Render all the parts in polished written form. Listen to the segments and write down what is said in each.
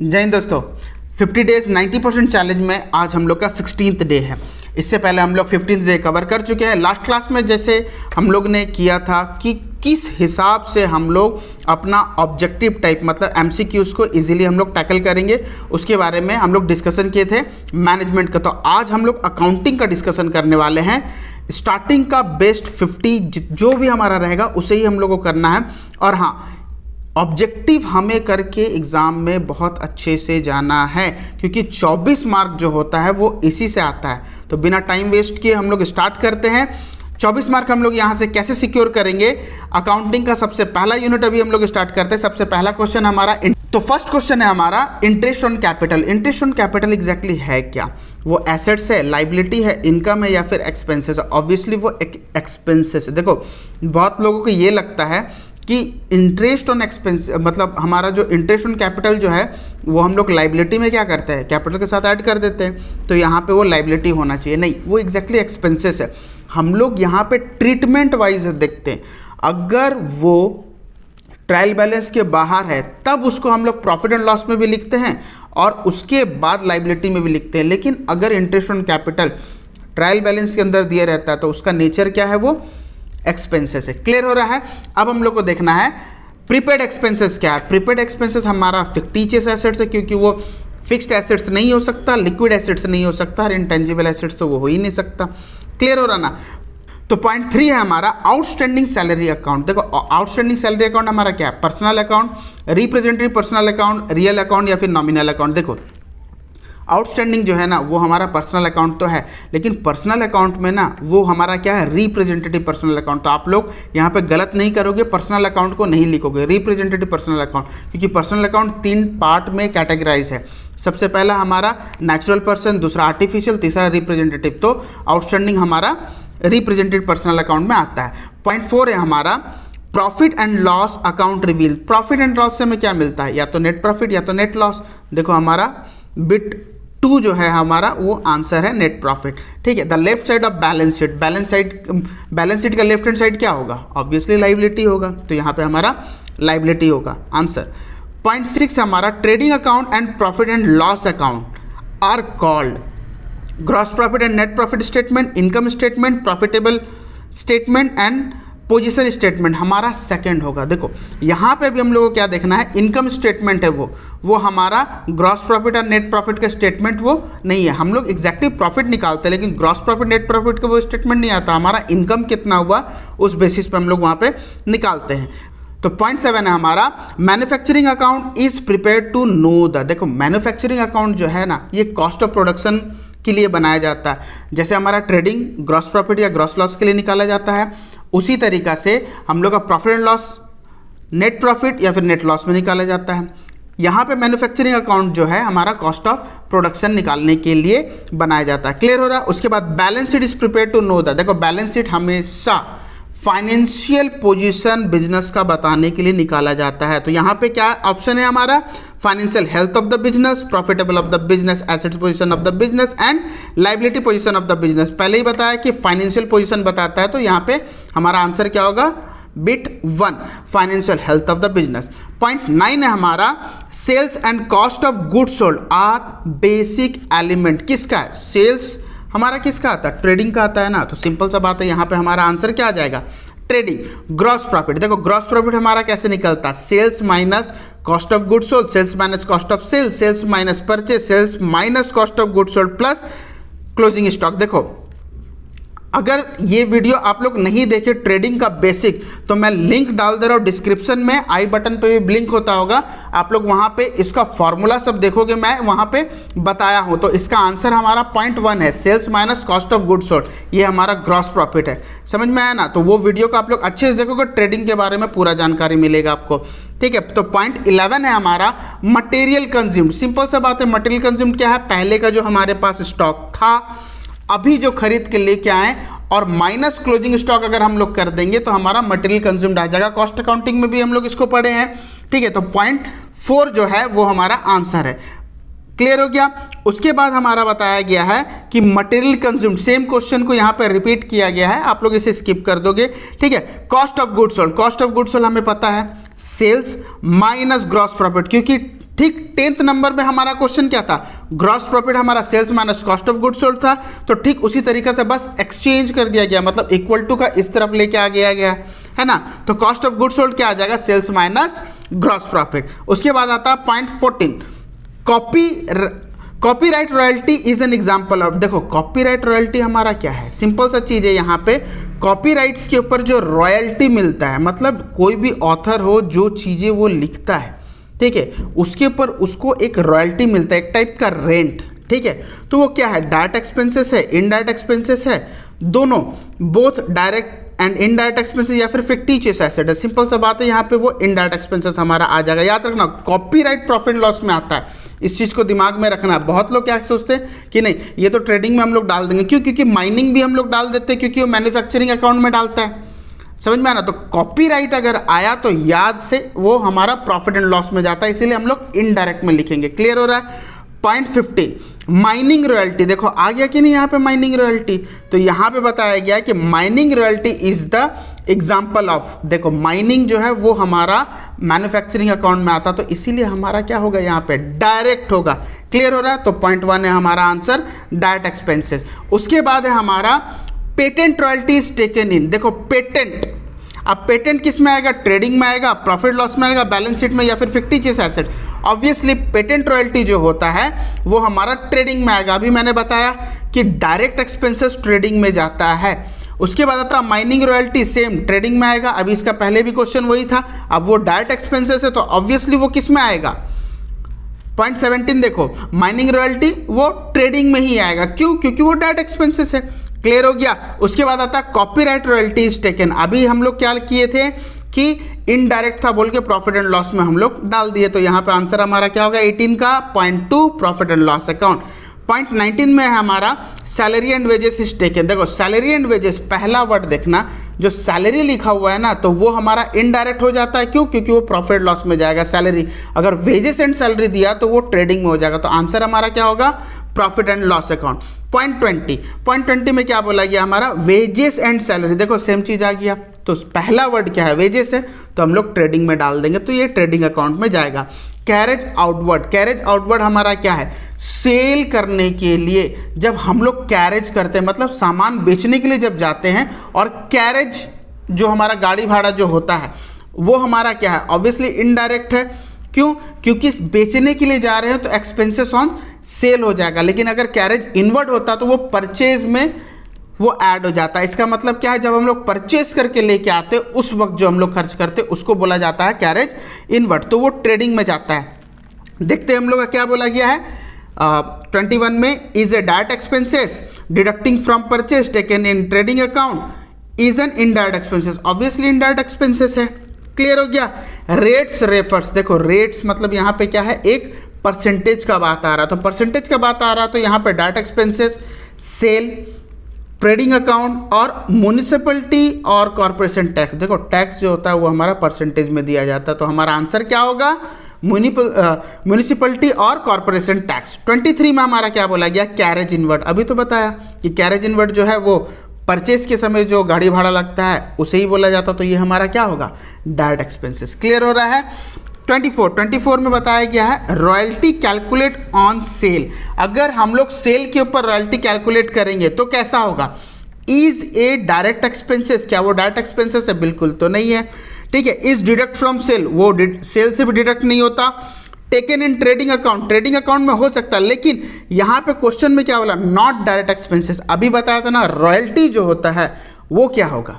जय हिंद दोस्तों। 50 days 90% challenge में आज हम लोग का 16th डे है। इससे पहले हम लोग 15th डे कवर कर चुके हैं। लास्ट क्लास में जैसे हम लोग ने किया था कि किस हिसाब से हम लोग अपना ऑब्जेक्टिव टाइप मतलब MCQs को इजीली हम लोग टैकल करेंगे, उसके बारे में हम लोग डिस्कशन किए थे मैनेजमेंट का। तो आज हम लोग अकाउंटिंग का डिस्कशन करने वाले हैं। स्टार्टिंग का बेस्ट 50 जो भी हमारा रहेगा उसे ही हम लोग को करना है। और हाँ, ऑब्जेक्टिव हमें करके एग्ज़ाम में बहुत अच्छे से जाना है, क्योंकि 24 मार्क जो होता है वो इसी से आता है। तो बिना टाइम वेस्ट किए हम लोग स्टार्ट करते हैं। 24 मार्क हम लोग यहाँ से कैसे सिक्योर करेंगे। अकाउंटिंग का सबसे पहला यूनिट अभी हम लोग स्टार्ट करते हैं। सबसे पहला क्वेश्चन हमारा, तो फर्स्ट क्वेश्चन है हमारा interest on capital. Interest on capital exactly है क्या? वो एसेट्स है, लाइबिलिटी है, इनकम है या फिर एक्सपेंसेस है? ऑब्वियसली वो एक्सपेंसेस है। देखो, बहुत लोगों को ये लगता है कि इंटरेस्ट ऑन एक्सपेंस मतलब हमारा जो इंटरेस्ट ऑन कैपिटल जो है वो हम लोग लाइबिलिटी में क्या करते हैं, कैपिटल के साथ ऐड कर देते हैं, तो यहाँ पे वो लाइबिलिटी होना चाहिए। नहीं, वो एग्जैक्टली एक्सपेंसेस है। हम लोग यहाँ पे ट्रीटमेंट वाइज देखते हैं। अगर वो ट्रायल बैलेंस के बाहर है तब उसको हम लोग प्रॉफिट एंड लॉस में भी लिखते हैं और उसके बाद लाइबिलिटी में भी लिखते हैं। लेकिन अगर interest on capital trial balance के अंदर दिया रहता है तो उसका नेचर क्या है, वो एक्सपेंसेस है। क्लियर हो रहा है? अब हम लोग को देखना है प्रीपेड एक्सपेंसेस क्या है। प्रीपेड एक्सपेंसेस हमारा फिक्टिशियस एसेट्स है, क्योंकि वो फिक्स्ड एसेट्स नहीं हो सकता, लिक्विड एसेट्स नहीं हो सकता और इंटेंजिबल एसेट्स तो वो हो ही नहीं सकता। क्लियर हो रहा ना? तो पॉइंट 3 है हमारा आउटस्टैंडिंग सैलरी अकाउंट। देखो, आउटस्टैंडिंग सैलरी अकाउंट हमारा क्या है? Personal account, representative personal account, real account या फिर नॉमिनल अकाउंट। देखो, आउटस्टैंडिंग जो है ना वो हमारा पर्सनल अकाउंट तो है, लेकिन पर्सनल अकाउंट में ना वो हमारा क्या है, रिप्रेजेंटेटिव पर्सनल अकाउंट। तो आप लोग यहाँ पे गलत नहीं करोगे, पर्सनल अकाउंट को नहीं लिखोगे, रिप्रेजेंटेटिव पर्सनल अकाउंट, क्योंकि पर्सनल अकाउंट 3 पार्ट में कैटेगराइज है। सबसे पहला हमारा नेचुरल पर्सन, दूसरा आर्टिफिशियल, तीसरा रिप्रेजेंटेटिव। तो आउटस्टैंडिंग हमारा रिप्रेजेंटेटिव पर्सनल अकाउंट में आता है। पॉइंट 4 है हमारा profit and loss account reveal. Profit and loss से हमें क्या मिलता है, या तो नेट प्रॉफिट या तो नेट लॉस। देखो, हमारा बिट 2 जो है हमारा वो आंसर है नेट प्रॉफिट। ठीक है। The left side of balance sheet, balance sheet का लेफ्ट हैंड साइड क्या होगा? ऑब्वियसली लाइबिलिटी होगा, तो यहाँ पे हमारा लाइबिलिटी होगा आंसर। पॉइंट 6 हमारा trading account and profit and loss account are called gross profit and net profit statement, income statement, profitable statement and position statement. हमारा सेकंड होगा। देखो, यहाँ पे भी हम लोगों को क्या देखना है, इनकम स्टेटमेंट है वो हमारा ग्रॉस प्रॉफिट और नेट प्रॉफिट का स्टेटमेंट वो नहीं है। हम लोग एग्जैक्टली प्रॉफिट निकालते हैं, लेकिन ग्रॉस प्रॉफिट नेट प्रॉफिट का वो स्टेटमेंट नहीं आता। हमारा इनकम कितना हुआ उस बेसिस पे हम लोग वहाँ पे निकालते हैं। तो पॉइंट 7 है हमारा manufacturing account is prepared to know the. देखो, मैन्युफैक्चरिंग अकाउंट जो है ना ये कॉस्ट ऑफ प्रोडक्शन के लिए बनाया जाता है। जैसे हमारा ट्रेडिंग ग्रॉस प्रॉफिट या ग्रॉस लॉस के लिए निकाला जाता है, उसी तरीका से हम लोग का profit and loss net profit या फिर नेट लॉस में निकाला जाता है। यहाँ पे मैन्युफैक्चरिंग अकाउंट जो है हमारा कॉस्ट ऑफ प्रोडक्शन निकालने के लिए बनाया जाता है। क्लियर हो रहा है? उसके बाद balance sheet is prepare to know that. देखो, बैलेंस शीट हमेशा फाइनेंशियल पोजीशन बिजनेस का बताने के लिए निकाला जाता है। तो यहाँ पे क्या ऑप्शन है हमारा, financial health of the business, profitable of the business, assets position of the business and liability position of the business. पहले ही बताया कि फाइनेंशियल पोजीशन बताता है, तो यहाँ पे हमारा आंसर क्या होगा, bit 1 financial health of the business. Point 9 है हमारा sales and cost of goods sold are basic element. किसका है? सेल्स हमारा किसका आता है? ट्रेडिंग का आता है ना। तो सिंपल सा बात है, यहाँ पे हमारा आंसर क्या आ जाएगा, ट्रेडिंग। ग्रॉस प्रॉफिट, देखो ग्रॉस प्रॉफिट हमारा कैसे निकलता है, sales minus cost of goods sold, sales minus cost of sales, sales minus purchase, sales minus cost of goods sold plus closing stock. देखो, अगर ये वीडियो आप लोग नहीं देखे ट्रेडिंग का बेसिक, तो मैं लिंक डाल दे रहा हूँ डिस्क्रिप्शन में, आई बटन पे भी लिंक होता होगा, आप लोग वहाँ पे इसका फॉर्मूला सब देखोगे, मैं वहाँ पे बताया हूँ। तो इसका आंसर हमारा पॉइंट 1 है, sales minus cost of goods sold, ये हमारा ग्रॉस प्रॉफिट है। समझ में आया ना? तो वो वीडियो को आप लोग अच्छे से देखोगे, ट्रेडिंग के बारे में पूरा जानकारी मिलेगा आपको। ठीक है। तो पॉइंट 11 है हमारा मटेरियल कंज्यूम्ड। सिंपल सा बात है, मटेरियल कंज्यूम्ड क्या है, पहले का जो हमारे पास स्टॉक था अभी जो खरीद के लेके आए और माइनस क्लोजिंग स्टॉक अगर हम लोग कर देंगे तो हमारा मटेरियल कंज्यूम्ड आ जाएगा। कॉस्ट अकाउंटिंग में भी हम लोग इसको पढ़े हैं। ठीक है। तो पॉइंट 4 जो है वो हमारा आंसर है। क्लियर हो गया? उसके बाद हमारा बताया गया है कि मटेरियल कंज्यूम्ड, सेम क्वेश्चन को यहाँ पर रिपीट किया गया है, आप लोग इसे स्किप कर दोगे। ठीक है। Cost of goods sold, cost of goods sold हमें पता है सेल्स माइनस ग्रॉस प्रॉफिट, क्योंकि ठीक 10th नंबर में हमारा क्वेश्चन क्या था, ग्रॉस प्रॉफिट हमारा sales minus cost of goods sold था, तो ठीक उसी तरीके से बस एक्सचेंज कर दिया गया, मतलब इक्वल टू का इस तरफ लेके आ गया है ना। तो कॉस्ट ऑफ गुड्स सोल्ड क्या आ जाएगा, सेल्स माइनस ग्रॉस प्रॉफिट। उसके बाद आता है point 14, copyright royalty is an example of. देखो कॉपीराइट रॉयल्टी हमारा क्या है, सिंपल सा चीज़ है, यहाँ पे कॉपीराइट्स के ऊपर जो रॉयल्टी मिलता है, मतलब कोई भी ऑथर हो जो चीज़ें वो लिखता है, ठीक है, उसके ऊपर उसको एक रॉयल्टी मिलता है, एक टाइप का रेंट, ठीक है। तो वो क्या है, डायरेक्ट एक्सपेंसेस है, इनडायरेक्ट एक्सपेंसेस है, दोनों, both direct and indirect expenses या फिर फिक्टिशियस एसेट है। सिंपल सा बात है, यहाँ पे वो इनडायरेक्ट एक्सपेंसेस हमारा आ जाएगा। याद रखना कॉपीराइट प्रॉफिट एंड लॉस में आता है, इस चीज़ को दिमाग में रखना। बहुत लोग क्या सोचते हैं कि नहीं ये तो ट्रेडिंग में हम लोग डाल देंगे, क्यों, क्योंकि माइनिंग भी हम लोग डाल देते हैं, क्योंकि वो मैन्युफैक्चरिंग अकाउंट में डालता है, समझ में आना। तो कॉपीराइट अगर आया तो याद से वो हमारा प्रॉफिट एंड लॉस में जाता है, इसीलिए हम लोग इनडायरेक्ट में लिखेंगे। क्लियर हो रहा है। पॉइंट 15 माइनिंग रॉयल्टी, देखो आ गया कि नहीं यहाँ पे माइनिंग रॉयल्टी, तो यहाँ पे बताया गया कि mining royalty is the example of. देखो माइनिंग जो है वो हमारा मैन्युफैक्चरिंग अकाउंट में आता, तो इसीलिए हमारा क्या होगा यहाँ पे, डायरेक्ट होगा। क्लियर हो रहा है। तो पॉइंट 1 है हमारा आंसर, डायरेक्ट एक्सपेंसेस। उसके बाद है हमारा patent royalty is taken in. देखो पेटेंट, अब पेटेंट किस में आएगा, ट्रेडिंग में आएगा, प्रॉफिट लॉस में आएगा, बैलेंस शीट में, या फिर fictitious asset. Obviously patent royalty जो होता है वो हमारा ट्रेडिंग में आएगा। अभी मैंने बताया कि डायरेक्ट एक्सपेंसेस ट्रेडिंग में जाता है। उसके बाद आता माइनिंग रॉयल्टी, सेम ट्रेडिंग में आएगा। अभी इसका पहले भी क्वेश्चन वही था, अब वो डायरेक्ट एक्सपेंसेस है तो ऑब्वियसली वो किस में आएगा। पॉइंट 17 देखो माइनिंग रॉयल्टी वो ट्रेडिंग में ही आएगा, क्यों, क्योंकि वो डायरेक्ट एक्सपेंसेस है। क्लियर हो गया। उसके बाद आता है कॉपीराइट रॉयल्टी इज टेकन। अभी हम लोग क्या किए थे कि इनडायरेक्ट था बोल के प्रॉफिट एंड लॉस में हम लोग डाल दिए, तो यहाँ पे आंसर हमारा क्या होगा 18 का। Point 2 profit and loss account. Point 19 में है हमारा salary and wages is taken. देखो सैलरी एंड वेजेस, पहला वर्ड देखना, जो सैलरी लिखा हुआ है ना तो वो हमारा इनडायरेक्ट हो जाता है, क्यों, क्योंकि वो प्रॉफिट लॉस में जाएगा सैलरी। अगर वेजेस एंड सैलरी दिया तो वो ट्रेडिंग में हो जाएगा, तो आंसर हमारा क्या होगा, profit and loss account. Point 20 में क्या बोला गया हमारा, वेजेस एंड सैलरी। देखो सेम चीज आ गया, तो पहला वर्ड क्या है, वेजेस है, तो हम लोग ट्रेडिंग में डाल देंगे, तो ये ट्रेडिंग अकाउंट में जाएगा। कैरेज आउटवर्ड, कैरेज आउटवर्ड हमारा क्या है, सेल करने के लिए जब हम लोग कैरेज करते हैं, मतलब सामान बेचने के लिए जब जाते हैं, और कैरेज जो हमारा गाड़ी भाड़ा जो होता है वो हमारा क्या है, ऑब्वियसली इनडायरेक्ट है। क्यों, क्योंकि बेचने के लिए जा रहे हैं तो एक्सपेंसेस ऑन सेल हो जाएगा, लेकिन अगर कैरेज इनवर्ड होता तो वो परचेज में वो ऐड हो जाता है। इसका मतलब क्या है, जब हम लोग परचेस करके लेके आते हैं उस वक्त जो हम लोग खर्च करते हैं उसको बोला जाता है कैरेज इनवर्ड, तो वो ट्रेडिंग में जाता है। देखते हैं हम लोग का क्या बोला गया है 21 में, is a direct expenses deducting from purchase taken in trading account is an indirect expenses. Obviously indirect expenses है। क्लियर हो गया। रेट्स रेफर्स, देखो रेट्स मतलब यहाँ पे क्या है, एक परसेंटेज का बात आ रहा, तो परसेंटेज का बात आ रहा तो यहाँ पे direct expenses, sale, trading account और म्युनिसिपलिटी और कॉर्पोरेशन टैक्स। देखो टैक्स जो होता है वो हमारा परसेंटेज में दिया जाता है, तो हमारा आंसर क्या होगा, म्युनिसिपलिटी और कॉर्पोरेशन टैक्स। 23 में हमारा क्या बोला गया, कैरेज इनवर्ड। अभी तो बताया कि कैरेज इनवर्ड जो है वो परचेस के समय जो गाड़ी भाड़ा लगता है उसे ही बोला जाता, तो ये हमारा क्या होगा, डायरेक्ट एक्सपेंसेस। क्लियर हो रहा है। 24 में बताया गया है रॉयल्टी कैलकुलेट ऑन सेल। अगर हम लोग सेल के ऊपर रॉयल्टी कैलकुलेट करेंगे तो कैसा होगा, इज ए डायरेक्ट एक्सपेंसेस। क्या वो डायरेक्ट एक्सपेंसेस है, बिल्कुल तो नहीं है। ठीक है। इज डिडक्ट फ्रॉम सेल, वो सेल से भी डिडक्ट नहीं होता। Taken in trading account, trading account में हो सकता है, लेकिन यहाँ पे क्वेश्चन में क्या बोला, नॉट डायरेक्ट एक्सपेंसेस। अभी बताया था ना, रॉयल्टी जो होता है वो क्या होगा,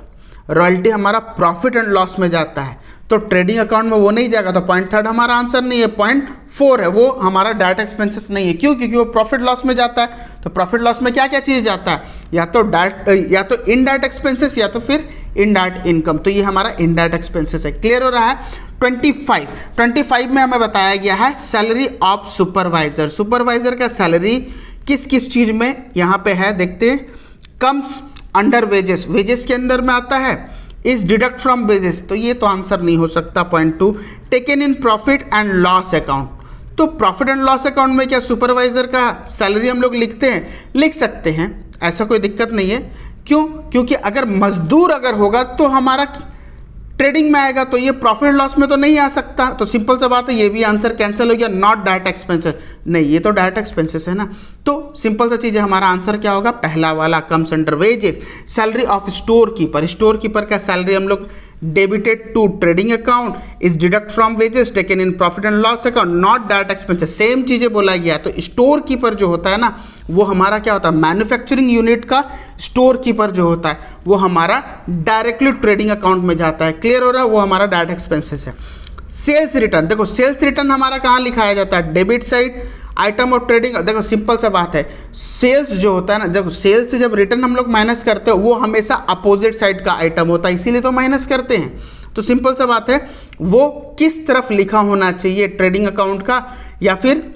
रॉयल्टी हमारा प्रॉफिट एंड लॉस में जाता है, तो ट्रेडिंग अकाउंट में वो नहीं जाएगा, तो पॉइंट 3 हमारा आंसर नहीं है। पॉइंट 4 है, वो हमारा डायरेक्ट एक्सपेंसेस नहीं है। क्यों, क्योंकि वो प्रॉफिट लॉस में जाता है। तो प्रॉफिट लॉस में क्या क्या चीज़ जाता है, या तो डायरेक्ट, या तो इनडायरेक्ट एक्सपेंसेस, या तो फिर इनडायरेक्ट इनकम, तो ये हमारा इनडायरेक्ट एक्सपेंसेस है। क्लियर हो रहा है। 25 में हमें बताया गया है सैलरी ऑफ सुपरवाइजर। सुपरवाइजर का सैलरी किस किस चीज में यहाँ पे है, देखते हैं। कम्स अंडर वेजेस, वेजेस के अंदर में आता है। इज डिडक्ट फ्रॉम वेजेस, तो ये तो आंसर नहीं हो सकता। Point 2 taken in profit and loss account, तो प्रॉफिट एंड लॉस अकाउंट में क्या सुपरवाइजर का सैलरी हम लोग लिखते हैं, लिख सकते हैं, ऐसा कोई दिक्कत नहीं है। क्यों, क्योंकि अगर मजदूर अगर होगा तो हमारा ट्रेडिंग में आएगा तो ये प्रॉफिट एंड लॉस में तो नहीं आ सकता, तो सिंपल सा बात है, ये भी आंसर कैंसिल हो गया, नॉट डायरेक्ट एक्सपेंसेस, नहीं ये तो डायरेक्ट एक्सपेंसेस है ना। तो सिंपल सा चीज़ है, हमारा आंसर क्या होगा, पहला वाला, comes under wages. Salary of store keeper, store keeper का सैलरी हम लोग debited to trading account is deduct from wages taken in profit and loss account, not direct expenses, same चीज़ें बोला गया है। तो स्टोर कीपर जो होता है ना, वो हमारा क्या होता है, मैन्युफैक्चरिंग यूनिट का स्टोर कीपर जो होता है वो हमारा डायरेक्टली ट्रेडिंग अकाउंट में जाता है, क्लियर हो रहा है, वो हमारा डायरेक्ट एक्सपेंसेस है। सेल्स रिटर्न, देखो सेल्स रिटर्न हमारा कहाँ लिखाया जाता है, debit side, item of trading. देखो सिंपल सा बात है, सेल्स जो होता है ना, देखो सेल्स से जब रिटर्न हम लोग माइनस करते हो वो हमेशा अपोजिट साइड का आइटम होता है, इसीलिए तो माइनस करते हैं। तो सिंपल सा बात है, वो किस तरफ लिखा होना चाहिए, ट्रेडिंग अकाउंट का, या फिर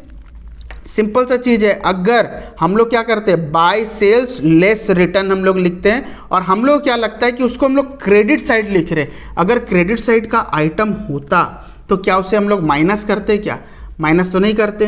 सिंपल सा चीज़ है, अगर हम लोग क्या करते हैं, बाय सेल्स लेस रिटर्न हम लोग लिखते हैं, और हम लोग क्या लगता है कि उसको हम लोग क्रेडिट साइड लिख रहे हैं। अगर क्रेडिट साइड का आइटम होता तो क्या उसे हम लोग माइनस करते, क्या माइनस तो नहीं करते,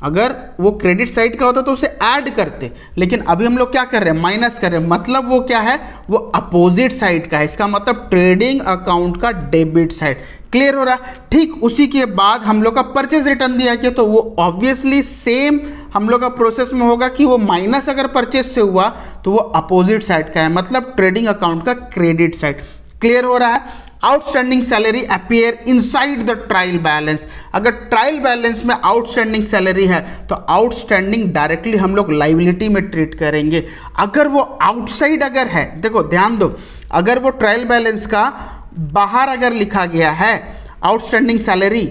अगर वो क्रेडिट साइड का होता तो उसे ऐड करते, लेकिन अभी हम लोग क्या कर रहे हैं, माइनस कर रहे हैं, मतलब वो क्या है, वो अपोजिट साइड का है, इसका मतलब ट्रेडिंग अकाउंट का डेबिट साइड, क्लियर हो रहा है। ठीक उसी के बाद हम लोग का परचेज रिटर्न दिया गया, तो वो ऑब्वियसली सेम हम लोग का प्रोसेस में होगा कि वो माइनस अगर परचेज से हुआ तो वो अपोजिट साइड का है, मतलब ट्रेडिंग अकाउंट का क्रेडिट साइड, क्लियर हो रहा है। Outstanding salary appear inside the trial balance, अगर ट्रायल बैलेंस में आउटस्टैंडिंग सैलरी है तो आउटस्टैंडिंग डायरेक्टली हम लोग लाइबिलिटी में ट्रीट करेंगे। अगर वो आउटसाइड अगर है, देखो ध्यान दो, अगर वो ट्रायल बैलेंस का बाहर अगर लिखा गया है आउटस्टैंडिंग सैलरी,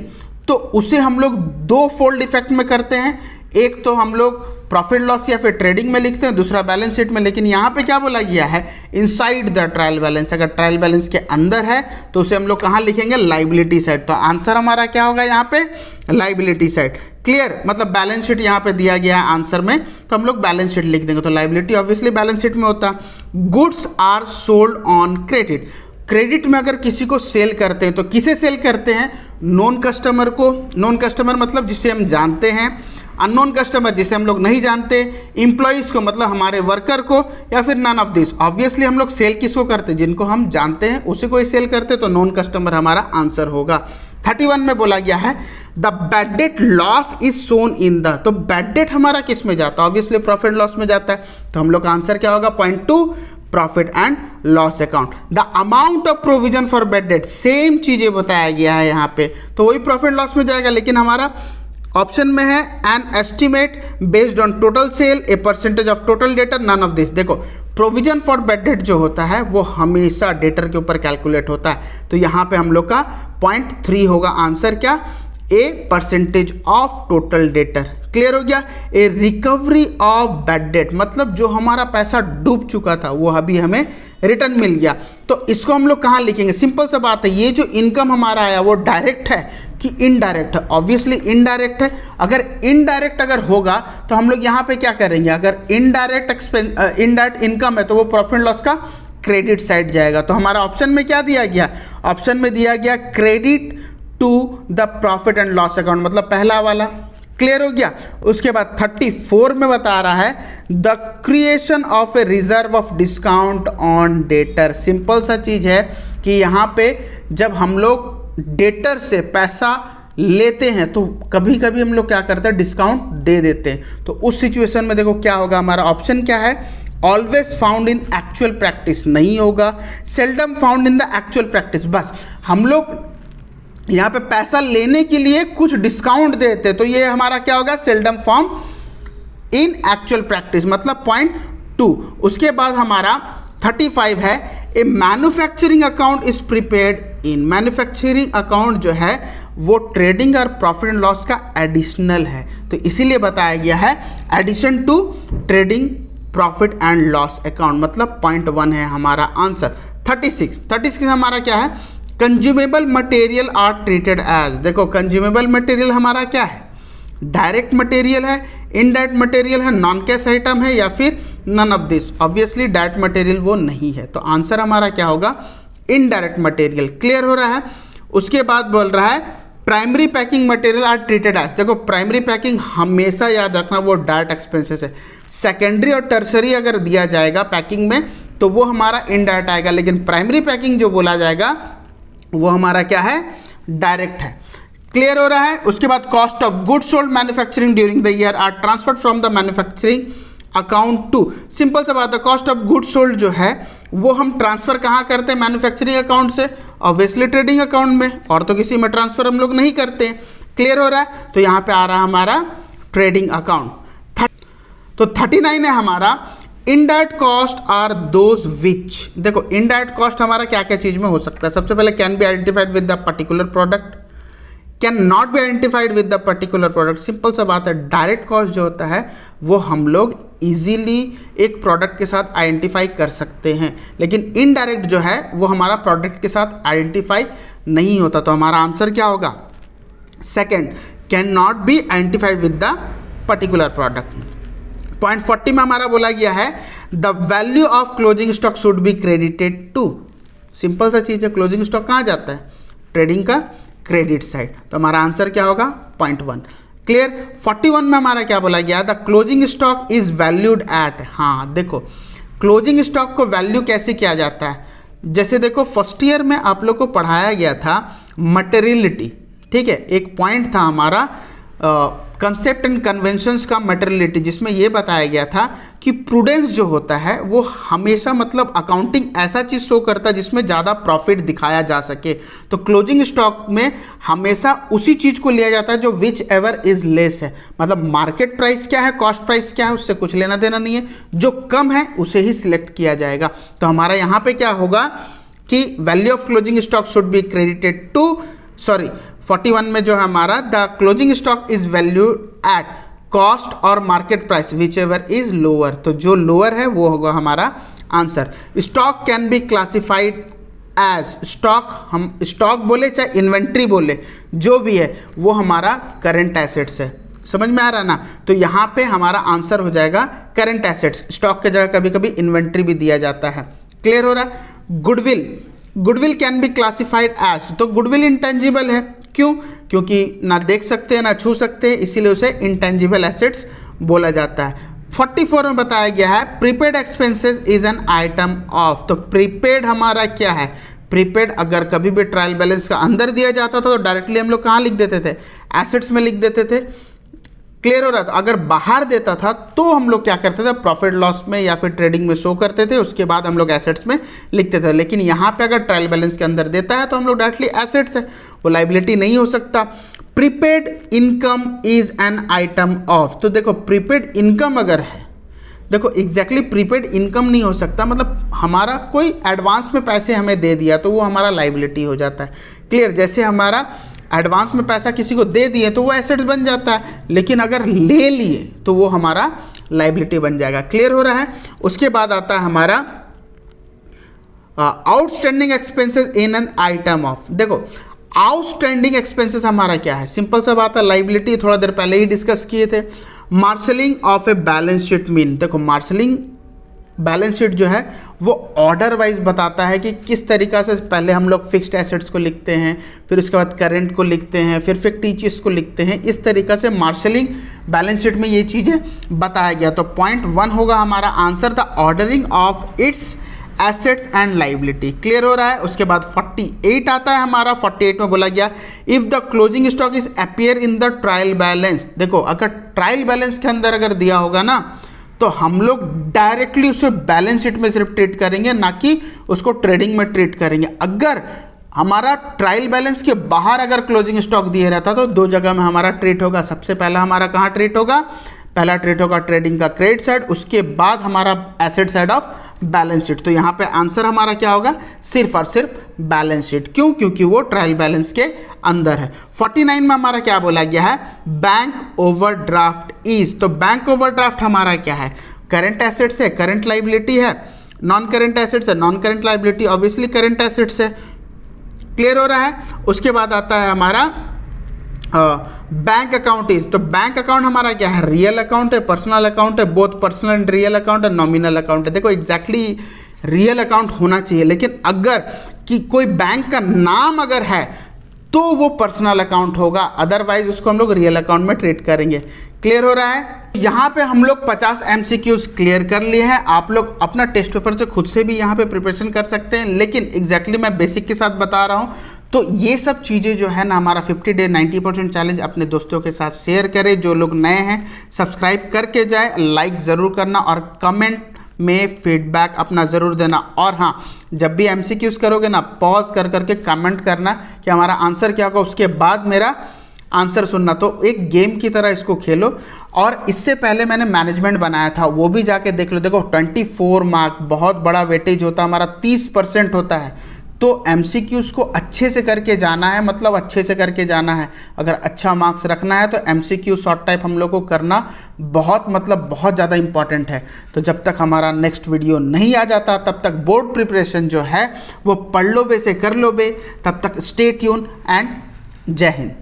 तो उसे हम लोग दो फोल्ड इफेक्ट में करते हैं, एक तो हम लोग प्रॉफिट लॉस या फिर ट्रेडिंग में लिखते हैं, दूसरा बैलेंस शीट में। लेकिन यहाँ पे क्या बोला गया है, इनसाइड द ट्रायल बैलेंस, अगर ट्रायल बैलेंस के अंदर है तो उसे हम लोग कहाँ लिखेंगे, लाइबिलिटी साइड। तो आंसर हमारा क्या होगा यहाँ पे, लाइबिलिटी साइड, क्लियर, मतलब बैलेंस शीट यहाँ पे दिया गया है आंसर में, तो हम लोग बैलेंस शीट लिख देंगे, तो लाइबिलिटी ऑब्वियसली बैलेंस शीट में होता है। Goods are sold on credit, credit में अगर किसी को सेल करते हैं तो किसे सेल करते हैं, नॉन कस्टमर को, नॉन कस्टमर मतलब जिसे हम जानते हैं, अननोन कस्टमर जिसे हम लोग नहीं जानते, एम्प्लॉइज़ को मतलब हमारे वर्कर को, या फिर नन ऑफ दिस। ऑब्वियसली हम लोग सेल किसको करते हैं, जिनको हम जानते हैं उसी को ही सेल करते, तो नॉन कस्टमर हमारा आंसर होगा। 31 में बोला गया है the bad debt loss is shown in the, तो बैड डेट हमारा किस में जाता है, ऑब्वियसली प्रॉफिट लॉस में जाता है, तो हम लोग का आंसर क्या होगा, point 2 profit and loss account. The amount of provision for bad date, same चीज़ें बताया गया है यहाँ पे, तो वही प्रॉफिट लॉस में जाएगा, लेकिन हमारा ऑप्शन में है an estimate based on total sale, a percentage of total debtor, none of this. देखो प्रोविजन फॉर बैड डेट जो होता है वो हमेशा डेटर के ऊपर कैलकुलेट होता है, तो यहाँ पे हम लोग का पॉइंट 3 होगा आंसर, क्या, ए percentage of total debtor, clear हो गया। ए रिकवरी ऑफ बैड डेट, मतलब जो हमारा पैसा डूब चुका था वो अभी हमें रिटर्न मिल गया, तो इसको हम लोग कहाँ लिखेंगे, सिंपल सा बात है, ये जो इनकम हमारा आया वो डायरेक्ट है कि इनडायरेक्ट है, ऑब्वियसली इनडायरेक्ट है। अगर इनडायरेक्ट अगर होगा तो हम लोग यहाँ पे क्या करेंगे, अगर इनडायरेक्ट इनकम है तो वो प्रॉफिट लॉस का क्रेडिट साइड जाएगा, तो हमारा ऑप्शन में क्या दिया गया, ऑप्शन में दिया गया credit to the profit and loss account, मतलब पहला वाला, क्लियर हो गया। उसके बाद 34 में बता रहा है the creation of a reserve of discount on debtor, simple सा चीज है कि यहाँ पे जब हम लोग डेटर से पैसा लेते हैं तो कभी कभी हम लोग क्या करते हैं, डिस्काउंट दे देते हैं, तो उस सिचुएशन में देखो क्या होगा, हमारा ऑप्शन क्या है, always found in actual practice नहीं होगा, seldom found in the actual practice, बस हम लोग यहाँ पे पैसा लेने के लिए कुछ डिस्काउंट देते हैं, तो ये हमारा क्या होगा, seldom form in actual practice, मतलब पॉइंट 2। उसके बाद हमारा 35 है a manufacturing account is prepared in, manufacturing account जो है वो ट्रेडिंग और प्रॉफिट एंड लॉस का एडिशनल है, तो इसीलिए बताया गया है addition to trading profit and loss account, मतलब पॉइंट 1 है हमारा आंसर। 36 हमारा क्या है, consumable material are treated as, देखो कंज्यूमेबल मटेरियल हमारा क्या है, डायरेक्ट मटेरियल है, इनडायरेक्ट मटेरियल है, नॉन कैश आइटम है, या फिर none of this. Obviously direct material वो नहीं है, तो आंसर हमारा क्या होगा, इनडायरेक्ट मटेरियल, क्लियर हो रहा है। उसके बाद बोल रहा है primary packing material are treated as, देखो प्राइमरी पैकिंग हमेशा याद रखना वो डायरेक्ट एक्सपेंसेस है, सेकेंडरी और टर्सरी अगर दिया जाएगा पैकिंग में तो वो हमारा इनडायरेक्ट आएगा, लेकिन प्राइमरी पैकिंग जो बोला जाएगा वो हमारा क्या है, डायरेक्ट है। क्लियर हो रहा है। उसके बाद cost of goods sold manufacturing during the year are transferred from the manufacturing account to, simple सा बात है, कॉस्ट ऑफ गुड्स सोल्ड जो है वो हम ट्रांसफर कहाँ करते हैं, मैन्युफैक्चरिंग अकाउंट से ऑब्वियसली ट्रेडिंग अकाउंट में, और तो किसी में ट्रांसफर हम लोग नहीं करते हैं। क्लियर हो रहा है। तो यहाँ पे आ रहा है हमारा ट्रेडिंग अकाउंट। तो 39 है हमारा indirect cost are those which, देखो इनडायरेक्ट कॉस्ट हमारा क्या क्या चीज में हो सकता है। सबसे पहले can be identified with the particular product, can not be identified with the particular product. Simple सा बात है, डायरेक्ट कॉस्ट जो होता है वो हम लोग इजीली एक प्रोडक्ट के साथ आइडेंटिफाई कर सकते हैं, लेकिन इनडायरेक्ट जो है वो हमारा प्रोडक्ट के साथ आइडेंटिफाई नहीं होता। तो हमारा आंसर क्या होगा, second, can not be identified with the particular product. Point 40 में हमारा बोला गया है the value of closing stock should be credited to, simple सा चीज है, क्लोजिंग स्टॉक कहाँ जाता है, ट्रेडिंग का क्रेडिट साइड। तो हमारा आंसर क्या होगा, पॉइंट 1। क्लियर। 41 में हमारा क्या बोला गया, the closing stock is valued eight, हाँ देखो क्लोजिंग स्टॉक को वैल्यू कैसे किया जाता है, जैसे देखो फर्स्ट ईयर में आप लोग को पढ़ाया गया था मटेरियलिटी, ठीक है, एक पॉइंट था हमारा कंसेप्ट एंड कन्वेंशंस का मटेरियलिटी, जिसमें यह बताया गया था कि प्रूडेंस जो होता है वो हमेशा मतलब अकाउंटिंग ऐसा चीज़ शो करता है जिसमें ज़्यादा प्रॉफिट दिखाया जा सके। तो क्लोजिंग स्टॉक में हमेशा उसी चीज़ को लिया जाता है जो विच एवर इज लेस है, मतलब मार्केट प्राइस क्या है, कॉस्ट प्राइस क्या है, उससे कुछ लेना देना नहीं है, जो कम है उसे ही सिलेक्ट किया जाएगा। तो हमारा यहाँ पे क्या होगा कि value of closing stock should be credited to, sorry 41 में जो है हमारा the closing stock is valued at cost और market price whichever is lower, तो जो लोअर है वो होगा हमारा answer. Stock can be classified as, stock हम स्टॉक बोले चाहे इन्वेंट्री बोले, जो भी है वो हमारा करंट एसेट्स है, समझ में आ रहा ना। तो यहाँ पे हमारा आंसर हो जाएगा करंट एसेट्स, स्टॉक के जगह कभी कभी इन्वेंट्री भी दिया जाता है। क्लियर हो रहा है। Goodwill, goodwill can be classified as, तो गुडविल इंटेंजिबल है, क्यों, क्योंकि ना देख सकते हैं ना छू सकते हैं, इसीलिए उसे इंटेंजिबल एसेट्स बोला जाता है। 44 में बताया गया है prepaid expenses is an item of, तो प्रीपेड हमारा क्या है, प्रीपेड अगर कभी भी ट्रायल बैलेंस का अंदर दिया जाता था तो डायरेक्टली हम लोग कहाँ लिख देते थे, एसेट्स में लिख देते थे। क्लियर हो रहा था। अगर बाहर देता था तो हम लोग क्या करते थे, प्रॉफिट लॉस में या फिर ट्रेडिंग में शो करते थे, उसके बाद हम लोग एसेट्स में लिखते थे। लेकिन यहाँ पे अगर ट्रायल बैलेंस के अंदर देता है तो हम लोग डायरेक्टली एसेट्स है, वो लाइबिलिटी नहीं हो सकता। Prepaid income is an item of, तो देखो प्रीपेड इनकम अगर है, देखो एग्जैक्टली प्रीपेड इनकम नहीं हो सकता, मतलब हमारा कोई एडवांस में पैसे हमें दे दिया तो वो हमारा लाइबिलिटी हो जाता है। क्लियर, जैसे हमारा एडवांस में पैसा किसी को दे दिए तो वो एसेट्स बन जाता है, लेकिन अगर ले लिए तो वो हमारा लाइबिलिटी बन जाएगा। क्लियर हो रहा है। उसके बाद आता है हमारा outstanding expenses in an item of, देखो आउटस्टैंडिंग एक्सपेंसेस हमारा क्या है, सिंपल सा बात है, लाइबिलिटी थोड़ा देर पहले ही डिस्कस किए थे। Marshalling of a balance sheet mean, देखो मार्शलिंग बैलेंस शीट जो है वो ऑर्डर वाइज बताता है कि किस तरीक़ा से पहले हम लोग फिक्स्ड एसेट्स को लिखते हैं, फिर उसके बाद करंट को लिखते हैं, फिर फिक्टिशियस को लिखते हैं, इस तरीक़ा से मार्शलिंग बैलेंस शीट में ये चीज़ें बताया गया। तो पॉइंट 1 होगा हमारा answer, the ordering of its assets and liability. Clear हो रहा है। उसके बाद 48 आता है हमारा, 48 में बोला गया if the closing stock is appear in the trial balance, देखो अगर ट्रायल बैलेंस के अंदर अगर दिया होगा ना तो हम लोग डायरेक्टली उसे बैलेंस शीट में सिर्फ ट्रीट करेंगे, ना कि उसको ट्रेडिंग में ट्रीट करेंगे। अगर हमारा ट्रायल बैलेंस के बाहर अगर क्लोजिंग स्टॉक दिए रहता तो दो जगह में हमारा ट्रीट होगा। सबसे पहला हमारा कहाँ ट्रीट होगा, पहला ट्रीट होगा ट्रेडिंग का क्रेडिट साइड, उसके बाद हमारा asset side of balance sheet. तो यहाँ पे आंसर हमारा क्या होगा, सिर्फ और सिर्फ बैलेंस शीट। क्यों, क्योंकि वो ट्रायल बैलेंस के अंदर है। 49 में हमारा क्या बोला गया है, बैंक ओवरड्राफ्ट इज, तो बैंक ओवरड्राफ्ट हमारा क्या है, करंट एसेट्स है, करंट लाइबिलिटी है, नॉन करंट एसेट्स है, non current liability obviously current assets है। क्लियर हो रहा है। उसके बाद आता है हमारा बैंक अकाउंट इज, तो बैंक अकाउंट हमारा क्या है, रियल अकाउंट है, पर्सनल अकाउंट है, both personal and real account है, नॉमिनल अकाउंट है। देखो एग्जैक्टली रियल अकाउंट होना चाहिए, लेकिन अगर कि कोई बैंक का नाम अगर है तो वो पर्सनल अकाउंट होगा, अदरवाइज उसको हम लोग रियल अकाउंट में ट्रीट करेंगे। क्लियर हो रहा है। यहाँ पे हम लोग 50 MCQs क्लियर कर लिए हैं। आप लोग अपना टेस्ट पेपर से खुद से भी यहाँ पे प्रिपरेशन कर सकते हैं, लेकिन एग्जैक्टली मैं बेसिक के साथ बता रहा हूँ। तो ये सब चीज़ें जो है ना, हमारा 50 डे 90% चैलेंज अपने दोस्तों के साथ शेयर करें। जो लोग नए हैं सब्सक्राइब करके जाए, लाइक ज़रूर करना और कमेंट में फीडबैक अपना ज़रूर देना। और हाँ, जब भी MCQs करोगे ना, पॉज कर करके कमेंट करना कि हमारा आंसर क्या होगा, उसके बाद मेरा आंसर सुनना। तो एक गेम की तरह इसको खेलो। और इससे पहले मैंने मैनेजमेंट बनाया था, वो भी जाके देख लो। देखो 24 मार्क बहुत बड़ा वेटेज होता है हमारा, 30% होता है। तो MCQs को अच्छे से करके जाना है, मतलब अच्छे से करके जाना है। अगर अच्छा मार्क्स रखना है तो MCQ शॉर्ट टाइप हम लोग को करना बहुत बहुत ज़्यादा इंपॉर्टेंट है। तो जब तक हमारा नेक्स्ट वीडियो नहीं आ जाता, तब तक बोर्ड प्रिपरेशन जो है वो पढ़ लो बे से कर लो बे। तब तक स्टे ट्यून एंड जय हिंद।